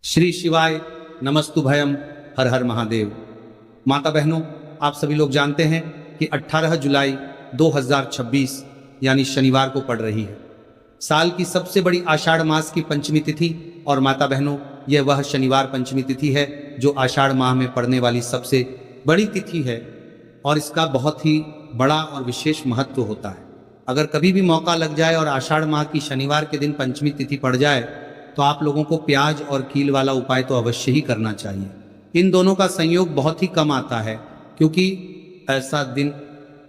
श्री शिवाय नमस्तुभयम, हर हर महादेव। माता बहनों, आप सभी लोग जानते हैं कि 18 जुलाई 2026 यानी शनिवार को पड़ रही है साल की सबसे बड़ी आषाढ़ मास की पंचमी तिथि। और माता बहनों, यह वह शनिवार पंचमी तिथि है जो आषाढ़ माह में पड़ने वाली सबसे बड़ी तिथि है और इसका बहुत ही बड़ा और विशेष महत्व होता है। अगर कभी भी मौका लग जाए और आषाढ़ माह की शनिवार के दिन पंचमी तिथि पड़ जाए तो आप लोगों को प्याज और कील वाला उपाय तो अवश्य ही करना चाहिए। इन दोनों का संयोग बहुत ही कम आता है क्योंकि ऐसा दिन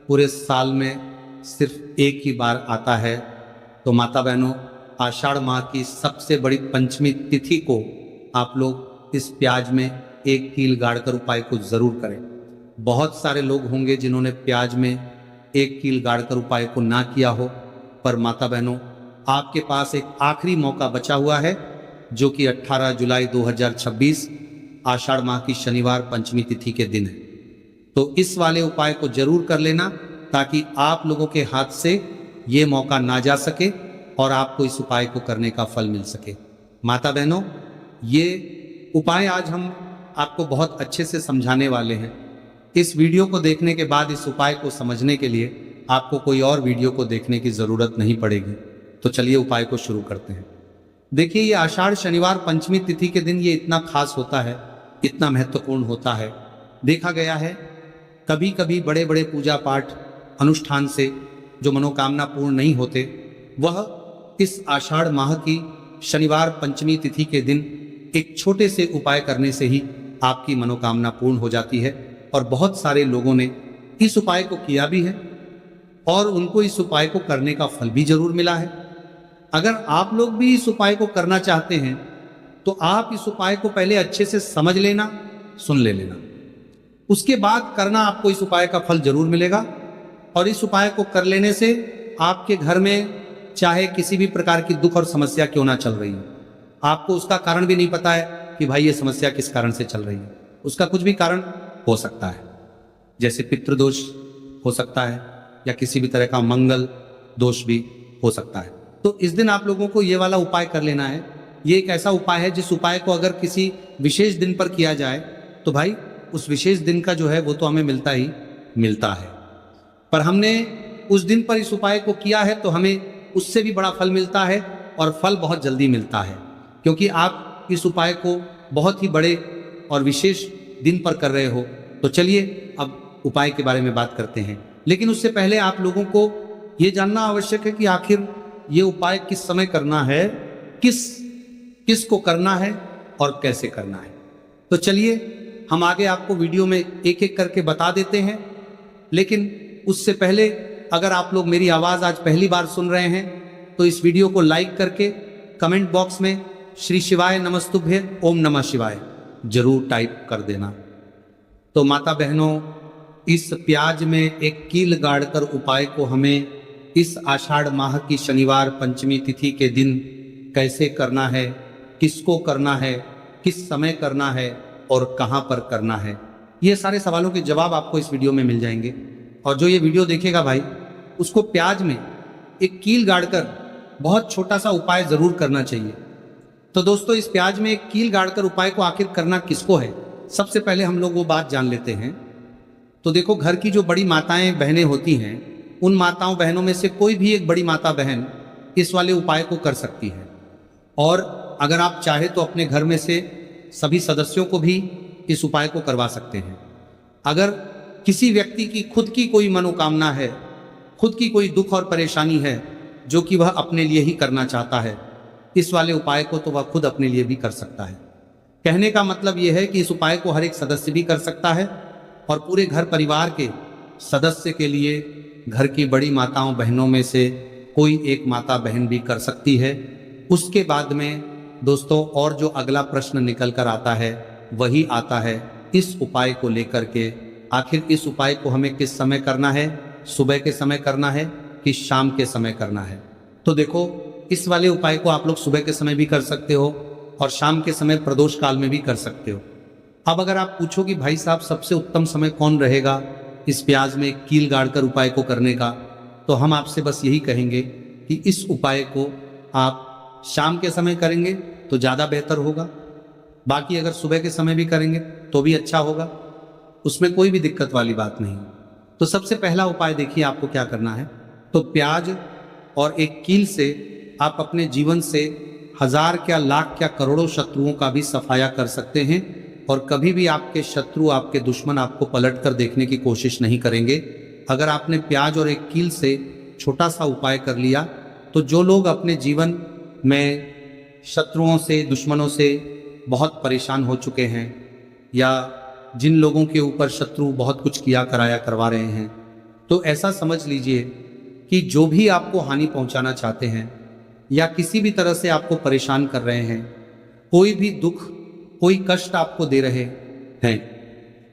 पूरे साल में सिर्फ एक ही बार आता है। तो माता बहनों, आषाढ़ माह की सबसे बड़ी पंचमी तिथि को आप लोग इस प्याज में एक कील गाड़कर उपाय को जरूर करें। बहुत सारे लोग होंगे जिन्होंने प्याज में एक कील गाड़कर उपाय को ना किया हो, पर माता बहनों, आपके पास एक आखिरी मौका बचा हुआ है जो कि 18 जुलाई 2026 आषाढ़ माह की शनिवार पंचमी तिथि के दिन है। तो इस वाले उपाय को जरूर कर लेना ताकि आप लोगों के हाथ से ये मौका ना जा सके और आपको इस उपाय को करने का फल मिल सके। माता बहनों, ये उपाय आज हम आपको बहुत अच्छे से समझाने वाले हैं। इस वीडियो को देखने के बाद इस उपाय को समझने के लिए आपको कोई और वीडियो को देखने की जरूरत नहीं पड़ेगी। तो चलिए उपाय को शुरू करते हैं। देखिए, ये आषाढ़ शनिवार पंचमी तिथि के दिन ये इतना खास होता है, इतना महत्वपूर्ण होता है। देखा गया है कभी कभी बड़े बड़े पूजा पाठ अनुष्ठान से जो मनोकामना पूर्ण नहीं होते, वह इस आषाढ़ माह की शनिवार पंचमी तिथि के दिन एक छोटे से उपाय करने से ही आपकी मनोकामना पूर्ण हो जाती है। और बहुत सारे लोगों ने इस उपाय को किया भी है और उनको इस उपाय को करने का फल भी जरूर मिला है। अगर आप लोग भी इस उपाय को करना चाहते हैं तो आप इस उपाय को पहले अच्छे से समझ लेना, सुन लेना, उसके बाद करना। आपको इस उपाय का फल जरूर मिलेगा। और इस उपाय को कर लेने से आपके घर में चाहे किसी भी प्रकार की दुख और समस्या क्यों ना चल रही है, आपको उसका कारण भी नहीं पता है कि भाई ये समस्या किस कारण से चल रही है, उसका कुछ भी कारण हो सकता है, जैसे पितृदोष हो सकता है या किसी भी तरह का मंगल दोष भी हो सकता है। तो इस दिन आप लोगों को ये वाला उपाय कर लेना है। ये एक ऐसा उपाय है जिस उपाय को अगर किसी विशेष दिन पर किया जाए तो भाई उस विशेष दिन का जो है वो तो हमें मिलता ही मिलता है। पर हमने उस दिन पर इस उपाय को किया है तो हमें उससे भी बड़ा फल मिलता है और फल बहुत जल्दी मिलता है, क्योंकि आप इस उपाय को बहुत ही बड़े और विशेष दिन पर कर रहे हो। तो चलिए अब उपाय के बारे में बात करते हैं। लेकिन उससे पहले आप लोगों को ये जानना आवश्यक है कि आखिर ये उपाय किस समय करना है, किस को करना है और कैसे करना है। तो चलिए हम आगे आपको वीडियो में एक एक करके बता देते हैं। लेकिन उससे पहले अगर आप लोग मेरी आवाज़ आज पहली बार सुन रहे हैं तो इस वीडियो को लाइक करके कमेंट बॉक्स में श्री शिवाय नमस्तुभ्य ओम नमः शिवाय जरूर टाइप कर देना। तो माता बहनों, इस प्याज में एक कील गाड़कर उपाय को हमें इस आषाढ़ माह की शनिवार पंचमी तिथि के दिन कैसे करना है, किसको करना है, किस समय करना है और कहां पर करना है, ये सारे सवालों के जवाब आपको इस वीडियो में मिल जाएंगे। और जो ये वीडियो देखेगा भाई, उसको प्याज में एक कील गाड़कर बहुत छोटा सा उपाय जरूर करना चाहिए। तो दोस्तों, इस प्याज में एक कील गाड़कर उपाय को आखिर करना किसको है, सबसे पहले हम लोग वो बात जान लेते हैं। तो देखो, घर की जो बड़ी माताएं बहनें होती हैं, उन माताओं बहनों में से कोई भी एक बड़ी माता बहन इस वाले उपाय को कर सकती है। और अगर आप चाहे तो अपने घर में से सभी सदस्यों को भी इस उपाय को करवा सकते हैं। अगर किसी व्यक्ति की खुद की कोई मनोकामना है, खुद की कोई दुख और परेशानी है जो कि वह अपने लिए ही करना चाहता है, इस वाले उपाय को तो वह खुद अपने लिए भी कर सकता है। कहने का मतलब यह है कि इस उपाय को हर एक सदस्य भी कर सकता है और पूरे घर परिवार के सदस्य के लिए घर की बड़ी माताओं बहनों में से कोई एक माता बहन भी कर सकती है। उसके बाद में दोस्तों और जो अगला प्रश्न निकल कर आता है वही आता है इस उपाय को लेकर के, आखिर इस उपाय को हमें किस समय करना है, सुबह के समय करना है कि शाम के समय करना है। तो देखो, इस वाले उपाय को आप लोग सुबह के समय भी कर सकते हो और शाम के समय प्रदोष काल में भी कर सकते हो। अब अगर आप पूछो कि भाई साहब सबसे उत्तम समय कौन रहेगा इस प्याज में कील गाड़कर उपाय को करने का, तो हम आपसे बस यही कहेंगे कि इस उपाय को आप शाम के समय करेंगे तो ज़्यादा बेहतर होगा। बाकी अगर सुबह के समय भी करेंगे तो भी अच्छा होगा, उसमें कोई भी दिक्कत वाली बात नहीं। तो सबसे पहला उपाय देखिए आपको क्या करना है। तो प्याज और एक कील से आप अपने जीवन से हजार क्या लाख क्या करोड़ों शत्रुओं का भी सफाया कर सकते हैं, और कभी भी आपके शत्रु, आपके दुश्मन आपको पलट कर देखने की कोशिश नहीं करेंगे। अगर आपने प्याज और एक कील से छोटा सा उपाय कर लिया तो जो लोग अपने जीवन में शत्रुओं से, दुश्मनों से बहुत परेशान हो चुके हैं, या जिन लोगों के ऊपर शत्रु बहुत कुछ किया कराया करवा रहे हैं, तो ऐसा समझ लीजिए कि जो भी आपको हानि पहुंचाना चाहते हैं या किसी भी तरह से आपको परेशान कर रहे हैं, कोई भी दुख, कोई कष्ट आपको दे रहे हैं,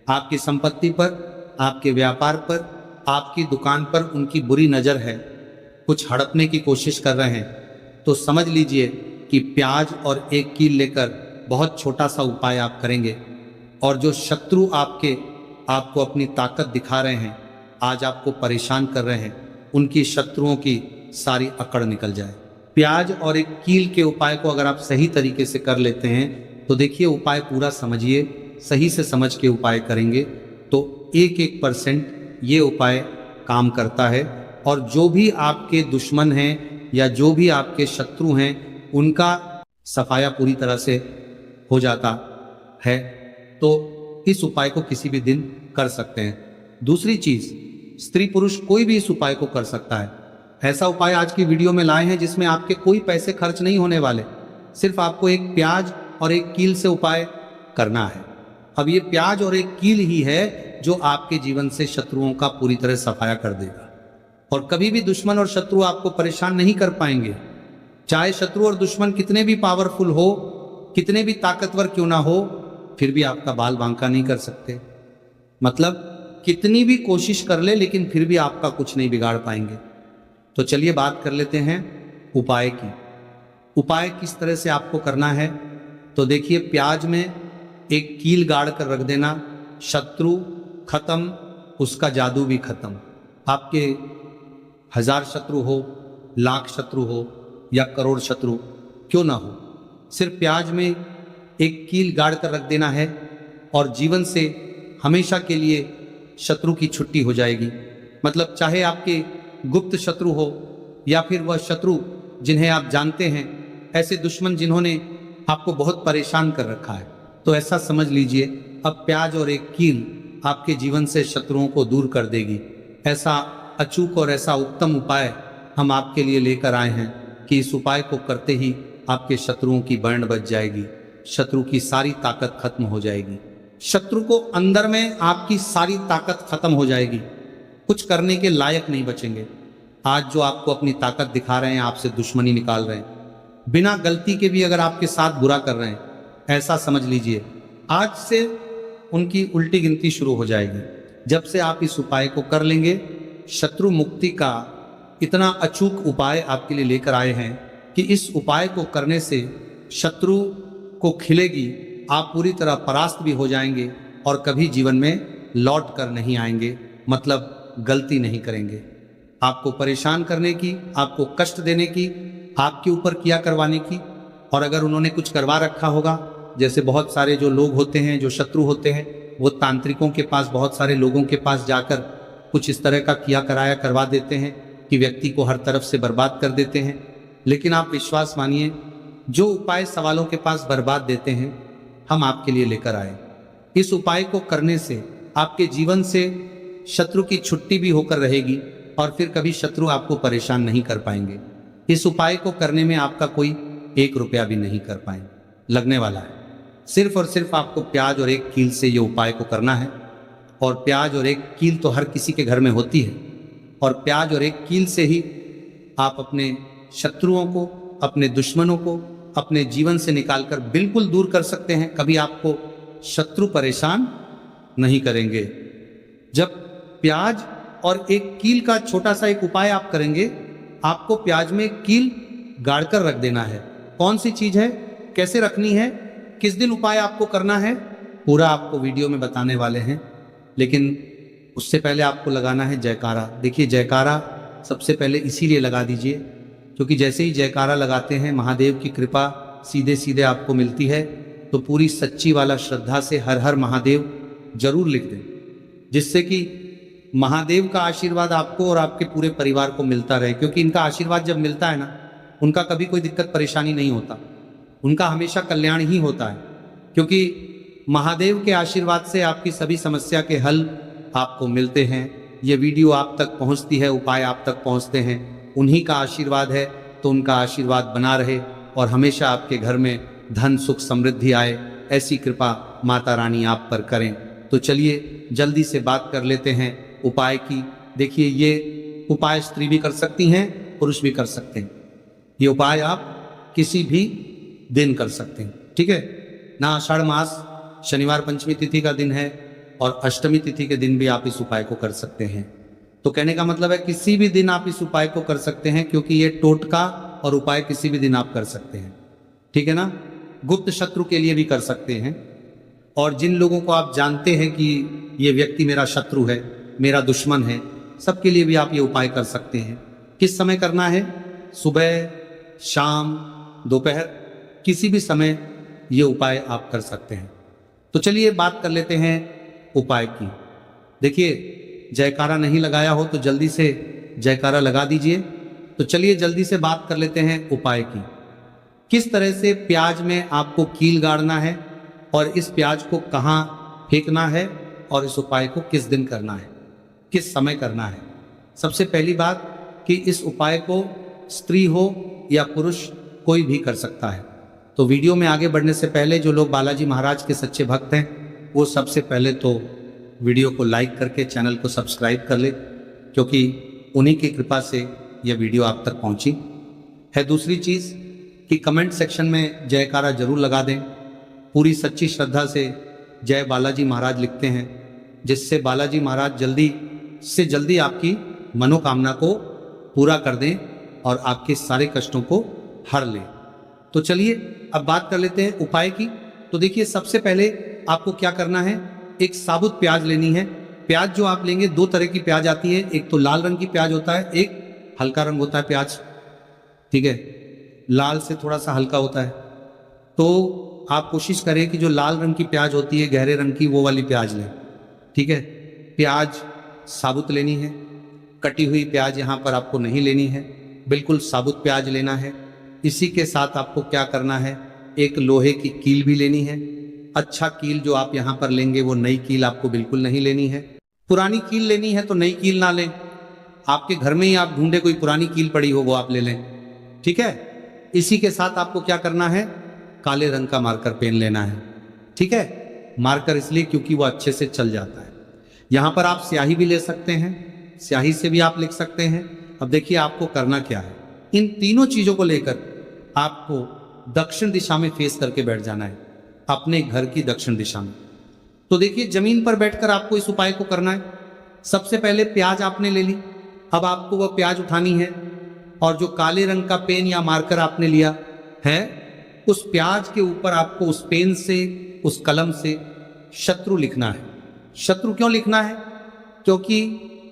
आपकी संपत्ति पर, आपके व्यापार पर, आपकी दुकान पर उनकी बुरी नज़र है, कुछ हड़पने की कोशिश कर रहे हैं, तो समझ लीजिए कि प्याज और एक कील लेकर बहुत छोटा सा उपाय आप करेंगे, और जो शत्रु आपको अपनी ताकत दिखा रहे हैं, आज आपको परेशान कर रहे हैं, उनकी शत्रुओं की सारी अकड़ निकल जाए। प्याज और एक कील के उपाय को अगर आप सही तरीके से कर लेते हैं तो देखिए, उपाय पूरा समझिए, सही से समझ के उपाय करेंगे तो 1% ये उपाय काम करता है, और जो भी आपके दुश्मन हैं या जो भी आपके शत्रु हैं, उनका सफाया पूरी तरह से हो जाता है। तो इस उपाय को किसी भी दिन कर सकते हैं। दूसरी चीज, स्त्री पुरुष कोई भी इस उपाय को कर सकता है। ऐसा उपाय आज की वीडियो में लाए हैं जिसमें आपके कोई पैसे खर्च नहीं होने वाले, सिर्फ आपको एक प्याज और एक कील से उपाय करना है। अब ये प्याज और एक कील ही है जो आपके जीवन से शत्रुओं का पूरी तरह सफाया कर देगा, और कभी भी दुश्मन और शत्रु आपको परेशान नहीं कर पाएंगे। चाहे शत्रु और दुश्मन कितने भी पावरफुल हो, कितने भी ताकतवर क्यों ना हो, फिर भी आपका बाल बांका नहीं कर सकते। मतलब कितनी भी कोशिश कर ले, लेकिन फिर भी आपका कुछ नहीं बिगाड़ पाएंगे। तो चलिए बात कर लेते हैं उपाय की। उपाय किस तरह से आपको करना है, तो देखिए, प्याज में एक कील गाड़ कर रख देना, शत्रु खत्म, उसका जादू भी खत्म। आपके 1000 शत्रु हो, लाख शत्रु हो या करोड़ शत्रु क्यों ना हो, सिर्फ प्याज में एक कील गाड़ कर रख देना है, और जीवन से हमेशा के लिए शत्रु की छुट्टी हो जाएगी। मतलब चाहे आपके गुप्त शत्रु हो या फिर वह शत्रु जिन्हें आप जानते हैं, ऐसे दुश्मन जिन्होंने आपको बहुत परेशान कर रखा है, तो ऐसा समझ लीजिए अब प्याज और एक कील आपके जीवन से शत्रुओं को दूर कर देगी। ऐसा अचूक और ऐसा उत्तम उपाय हम आपके लिए लेकर आए हैं कि इस उपाय को करते ही आपके शत्रुओं की बैंड बज जाएगी, शत्रु की सारी ताकत खत्म हो जाएगी, शत्रु को अंदर में आपकी सारी ताकत खत्म हो जाएगी, कुछ करने के लायक नहीं बचेंगे। आज जो आपको अपनी ताकत दिखा रहे हैं, आपसे दुश्मनी निकाल रहे हैं, बिना गलती के भी अगर आपके साथ बुरा कर रहे हैं, ऐसा समझ लीजिए आज से उनकी उल्टी गिनती शुरू हो जाएगी। जब से आप इस उपाय को कर लेंगे, शत्रु मुक्ति का इतना अचूक उपाय आपके लिए लेकर आए हैं कि इस उपाय को करने से शत्रु को खिलेगी, आप पूरी तरह परास्त भी हो जाएंगे और कभी जीवन में लौट कर नहीं आएंगे। मतलब गलती नहीं करेंगे, आपको परेशान करने की, आपको कष्ट देने की, आपके ऊपर किया करवाने की। और अगर उन्होंने कुछ करवा रखा होगा, जैसे बहुत सारे जो लोग होते हैं, जो शत्रु होते हैं, वो तांत्रिकों के पास, बहुत सारे लोगों के पास जाकर कुछ इस तरह का किया कराया करवा देते हैं कि व्यक्ति को हर तरफ से बर्बाद कर देते हैं। लेकिन आप विश्वास मानिए, जो उपाय सवालों के पास बर्बाद देते हैं, हम आपके लिए लेकर आए। इस उपाय को करने से आपके जीवन से शत्रु की छुट्टी भी होकर रहेगी, और फिर कभी शत्रु आपको परेशान नहीं कर पाएंगे। इस उपाय को करने में आपका कोई 1 रुपया भी नहीं कर पाए लगने वाला है। सिर्फ और सिर्फ आपको प्याज और एक कील से ये उपाय को करना है, और प्याज और एक कील तो हर किसी के घर में होती है, और प्याज और एक कील से ही आप अपने शत्रुओं को, अपने दुश्मनों को अपने जीवन से निकालकर बिल्कुल दूर कर सकते हैं। कभी आपको शत्रु परेशान नहीं करेंगे। जब प्याज और एक कील का छोटा सा एक उपाय आप करेंगे, आपको प्याज में कील गाड़कर रख देना है। कौन सी चीज है, कैसे रखनी है, किस दिन उपाय आपको करना है, पूरा आपको वीडियो में बताने वाले हैं। लेकिन उससे पहले आपको लगाना है जयकारा। देखिए, जयकारा सबसे पहले इसीलिए लगा दीजिए क्योंकि जैसे ही जयकारा लगाते हैं, महादेव की कृपा सीधे सीधे आपको मिलती है, तो पूरी सच्ची वाला श्रद्धा से हर हर महादेव जरूर लिख दें, जिससे कि महादेव का आशीर्वाद आपको और आपके पूरे परिवार को मिलता रहे। क्योंकि इनका आशीर्वाद जब मिलता है ना, उनका कभी कोई दिक्कत परेशानी नहीं होता, उनका हमेशा कल्याण ही होता है। क्योंकि महादेव के आशीर्वाद से आपकी सभी समस्या के हल आपको मिलते हैं। ये वीडियो आप तक पहुंचती है, उपाय आप तक पहुंचते हैं, उन्हीं का आशीर्वाद है। तो उनका आशीर्वाद बना रहे और हमेशा आपके घर में धन सुख समृद्धि आए, ऐसी कृपा माता रानी आप पर करें। तो चलिए जल्दी से बात कर लेते हैं उपाय की। देखिए, ये उपाय स्त्री भी कर सकती हैं, पुरुष भी कर सकते हैं। ये उपाय आप किसी भी दिन कर सकते हैं, ठीक है ना। आषाढ़ मास शनिवार पंचमी तिथि का दिन है और अष्टमी तिथि के दिन भी आप इस उपाय को कर सकते हैं। तो कहने का मतलब है किसी भी दिन आप इस उपाय को कर सकते हैं, क्योंकि ये टोटका और उपाय किसी भी दिन आप कर सकते हैं, ठीक है ना। गुप्त शत्रु के लिए भी कर सकते हैं, और जिन लोगों को आप जानते हैं कि ये व्यक्ति मेरा शत्रु है, मेरा दुश्मन है, सबके लिए भी आप ये उपाय कर सकते हैं। किस समय करना है? सुबह, शाम, दोपहर, किसी भी समय ये उपाय आप कर सकते हैं। तो चलिए बात कर लेते हैं उपाय की। देखिए, जयकारा नहीं लगाया हो तो जल्दी से जयकारा लगा दीजिए। तो चलिए जल्दी से बात कर लेते हैं उपाय की। किस तरह से प्याज में आपको कील गाड़ना है और इस प्याज को कहाँ फेंकना है, और इस उपाय को किस दिन करना है, किस समय करना है। सबसे पहली बात कि इस उपाय को स्त्री हो या पुरुष कोई भी कर सकता है। तो वीडियो में आगे बढ़ने से पहले जो लोग बालाजी महाराज के सच्चे भक्त हैं, वो सबसे पहले तो वीडियो को लाइक करके चैनल को सब्सक्राइब कर ले, क्योंकि उन्हीं की कृपा से यह वीडियो आप तक पहुंची है। दूसरी चीज़ कि कमेंट सेक्शन में जयकारा जरूर लगा दें। पूरी सच्ची श्रद्धा से जय बालाजी महाराज लिखते हैं, जिससे बालाजी महाराज जल्दी से जल्दी आपकी मनोकामना को पूरा कर दें और आपके सारे कष्टों को हर लें। तो चलिए अब बात कर लेते हैं उपाय की। तो देखिए, सबसे पहले आपको क्या करना है, एक साबुत प्याज लेनी है। प्याज जो आप लेंगे, दो तरह की प्याज आती है, एक तो लाल रंग की प्याज होता है, एक हल्का रंग होता है प्याज, ठीक है। लाल से थोड़ा सा हल्का होता है। तो आप कोशिश करें कि जो लाल रंग की प्याज होती है, गहरे रंग की, वो वाली प्याज लें, ठीक है। प्याज साबुत लेनी है, कटी हुई प्याज यहाँ पर आपको नहीं लेनी है, बिल्कुल साबुत प्याज लेना है। इसी के साथ आपको क्या करना है, एक लोहे की कील भी लेनी है। अच्छा कील जो आप यहाँ पर लेंगे वो नई कील आपको बिल्कुल नहीं लेनी है। पुरानी कील लेनी है तो नई कील ना लें, आपके घर में ही आप ढूंढे कोई पुरानी कील पड़ी हो वो आप ले लें, ठीक है। इसी के साथ आपको क्या करना है, काले रंग का मार्कर पेन लेना है, ठीक है। मार्कर इसलिए क्योंकि वो अच्छे से चल जाता है। यहाँ पर आप स्याही भी ले सकते हैं, स्याही से भी आप लिख सकते हैं। अब देखिए आपको करना क्या है, इन तीनों चीजों को लेकर आपको दक्षिण दिशा में फेस करके बैठ जाना है, अपने घर की दक्षिण दिशा में। तो देखिए, जमीन पर बैठकर आपको इस उपाय को करना है। सबसे पहले प्याज आपने ले ली, अब आपको वह प्याज उठानी है और जो काले रंग का पेन या मार्कर आपने लिया है, उस प्याज के ऊपर आपको उस पेन से, उस कलम से शत्रु लिखना है। शत्रु क्यों लिखना है? क्योंकि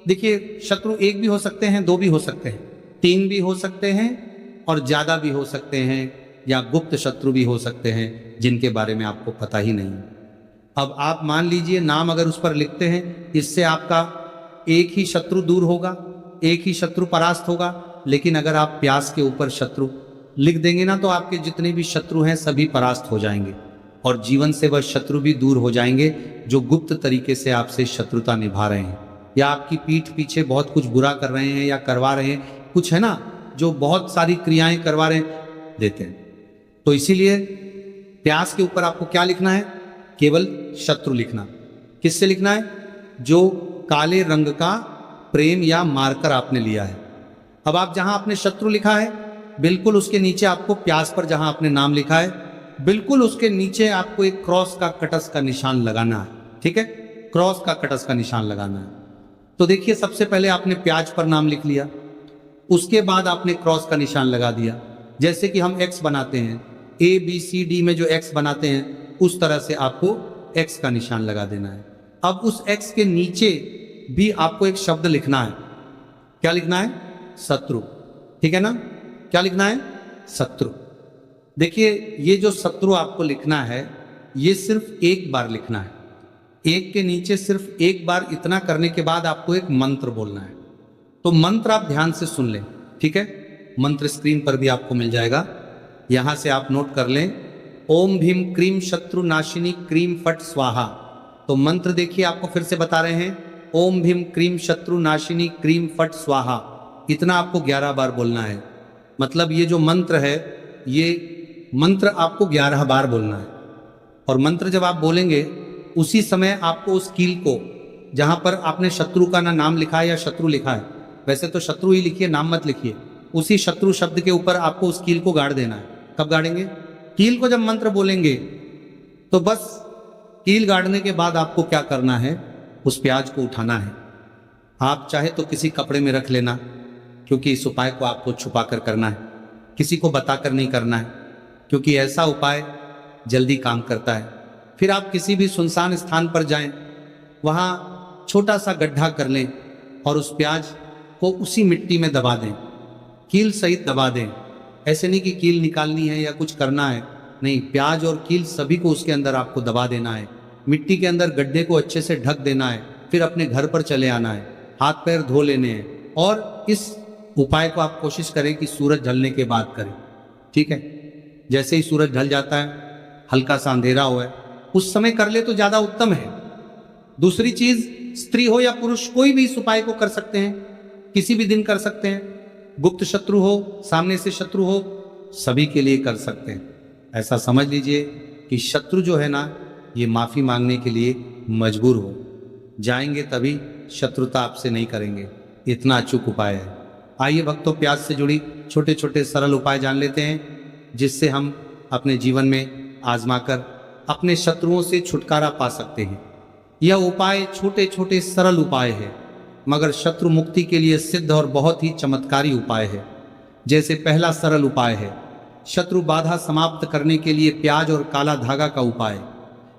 देखिए, शत्रु एक भी हो सकते हैं, दो भी हो सकते हैं, तीन भी हो सकते हैं और ज्यादा भी हो सकते हैं, या गुप्त शत्रु भी हो सकते हैं जिनके बारे में आपको पता ही नहीं। अब आप मान लीजिए नाम अगर उस पर लिखते हैं, इससे आपका एक ही शत्रु दूर होगा, एक ही शत्रु परास्त होगा। लेकिन अगर आप प्याज के ऊपर शत्रु लिख देंगे ना, तो आपके जितने भी शत्रु हैं सभी परास्त हो जाएंगे और जीवन से वह शत्रु भी दूर हो जाएंगे जो गुप्त तरीके से आपसे शत्रुता निभा रहे हैं, या आपकी पीठ पीछे बहुत कुछ बुरा कर रहे हैं या करवा रहे हैं, कुछ है ना जो बहुत सारी क्रियाएं करवा रहे देते हैं। तो इसीलिए प्याज के ऊपर आपको क्या लिखना है, केवल शत्रु लिखना। किससे लिखना है? जो काले रंग का प्रेम या मार्कर आपने लिया है। अब आप जहां आपने शत्रु लिखा है, बिल्कुल उसके नीचे आपको प्याज पर जहां आपने नाम लिखा है, बिल्कुल उसके नीचे आपको एक क्रॉस का कटस का निशान लगाना है, ठीक है। क्रॉस का कटस का निशान लगाना है। तो देखिए, सबसे पहले आपने प्याज पर नाम लिख लिया, उसके बाद आपने क्रॉस का निशान लगा दिया। जैसे कि हम एक्स बनाते हैं, ABCD में जो एक्स बनाते हैं, उस तरह से आपको एक्स का निशान लगा देना है। अब उस एक्स के नीचे भी आपको एक शब्द लिखना है। क्या लिखना है? शत्रु, ठीक है ना। क्या लिखना है? शत्रु। देखिए, ये जो शत्रु आपको लिखना है, ये सिर्फ एक बार लिखना है। एक के नीचे सिर्फ एक बार इतना करने के बाद आपको एक मंत्र बोलना है। तो मंत्र आप ध्यान से सुन लें, ठीक है। मंत्र स्क्रीन पर भी आपको मिल जाएगा, यहां से आप नोट कर लें। ओम भीम क्रीम शत्रु नाशिनी क्रीम फट स्वाहा। तो मंत्र देखिए, आपको फिर से बता रहे हैं, ओम भीम क्रीम शत्रु नाशिनी क्रीम फट स्वाहा। इतना आपको 11 बार बोलना है। मतलब ये जो मंत्र है, ये मंत्र आपको 11 बार बोलना है। और मंत्र जब आप बोलेंगे, उसी समय आपको उस कील को, जहां पर आपने शत्रु का ना नाम लिखा है या शत्रु लिखा है, वैसे तो शत्रु ही लिखिए, नाम मत लिखिए, उसी शत्रु शब्द के ऊपर आपको उस कील को गाड़ देना है। कब गाड़ेंगे? कील को जब मंत्र बोलेंगे, तो बस कील गाड़ने के बाद आपको क्या करना है, उस प्याज को उठाना है। आप चाहे तो किसी कपड़े में रख लेना, क्योंकि इस उपाय को आपको छुपा कर करना है, किसी को बताकर नहीं करना है, क्योंकि ऐसा उपाय जल्दी काम करता है। फिर आप किसी भी सुनसान स्थान पर जाएं, वहां छोटा सा गड्ढा कर लें और उस प्याज को उसी मिट्टी में दबा दें, कील सहित दबा दें। ऐसे नहीं कि कील निकालनी है या कुछ करना है, नहीं, प्याज और कील सभी को उसके अंदर आपको दबा देना है। मिट्टी के अंदर गड्ढे को अच्छे से ढक देना है। फिर अपने घर पर चले आना है, हाथ पैर धो लेने हैं। और इस उपाय को आप कोशिश करें कि सूरज ढलने के बाद करें, ठीक है। जैसे ही सूरज ढल जाता है, हल्का सा अंधेरा हुआ है, उस समय कर ले तो ज्यादा उत्तम है। दूसरी चीज, स्त्री हो या पुरुष, कोई भी इस उपाय को कर सकते हैं, किसी भी दिन कर सकते हैं। गुप्त शत्रु हो, सामने से शत्रु हो, सभी के लिए कर सकते हैं। ऐसा समझ लीजिए कि शत्रु जो है ना, ये माफी मांगने के लिए मजबूर हो जाएंगे, तभी शत्रुता आपसे नहीं करेंगे। इतना अचूक उपाय है। आइए भक्तों, प्याज से जुड़ी छोटे छोटे सरल उपाय जान लेते हैं, जिससे हम अपने जीवन में आजमाकर अपने शत्रुओं से छुटकारा पा सकते हैं। यह उपाय छोटे छोटे सरल उपाय है, मगर शत्रु मुक्ति के लिए सिद्ध और बहुत ही चमत्कारी उपाय है। जैसे पहला सरल उपाय है शत्रु बाधा समाप्त करने के लिए प्याज और काला धागा का उपाय।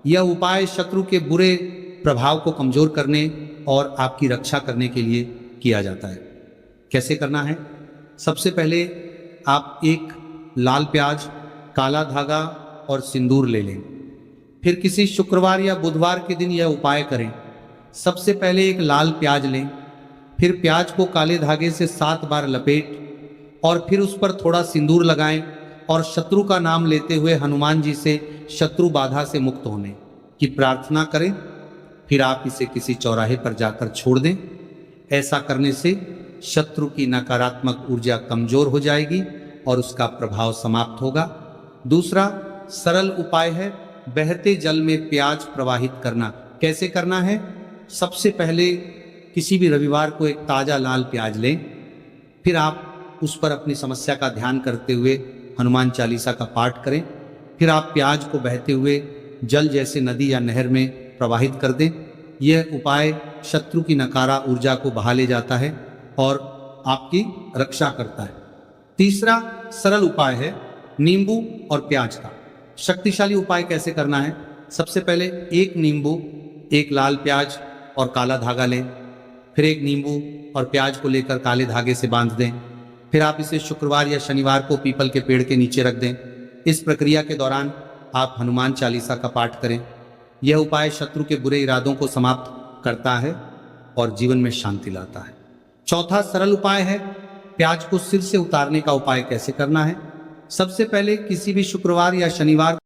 यह उपाय शत्रु के बुरे प्रभाव को कमजोर करने और आपकी रक्षा करने के लिए किया जाता है। कैसे करना है? सबसे पहले आप एक लाल प्याज, काला धागा और सिंदूर ले लें। फिर किसी शुक्रवार या बुधवार के दिन यह उपाय करें। सबसे पहले एक लाल प्याज लें, फिर प्याज को काले धागे से 7 बार लपेट और फिर उस पर थोड़ा सिंदूर लगाएं और शत्रु का नाम लेते हुए हनुमान जी से शत्रु बाधा से मुक्त होने की प्रार्थना करें। फिर आप इसे किसी चौराहे पर जाकर छोड़ दें। ऐसा करने से शत्रु की नकारात्मक ऊर्जा कमजोर हो जाएगी और उसका प्रभाव समाप्त होगा। दूसरा सरल उपाय है बहते जल में प्याज प्रवाहित करना। कैसे करना है? सबसे पहले किसी भी रविवार को एक ताजा लाल प्याज लें, फिर आप उस पर अपनी समस्या का ध्यान करते हुए हनुमान चालीसा का पाठ करें। फिर आप प्याज को बहते हुए जल जैसे नदी या नहर में प्रवाहित कर दें। यह उपाय शत्रु की नकारा ऊर्जा को बहा ले जाता है और आपकी रक्षा करता है। तीसरा सरल उपाय है नींबू और प्याज का। शक्तिशाली उपाय कैसे करना है? सबसे पहले एक नींबू, एक लाल प्याज और काला धागा लें। फिर एक नींबू और प्याज को लेकर काले धागे से बांध दें। फिर आप इसे शुक्रवार या शनिवार को पीपल के पेड़ के नीचे रख दें। इस प्रक्रिया के दौरान आप हनुमान चालीसा का पाठ करें। यह उपाय शत्रु के बुरे इरादों को समाप्त करता है और जीवन में शांति लाता है। चौथा सरल उपाय है प्याज को सिर से उतारने का उपाय। कैसे करना है? सबसे पहले किसी भी शुक्रवार या शनिवार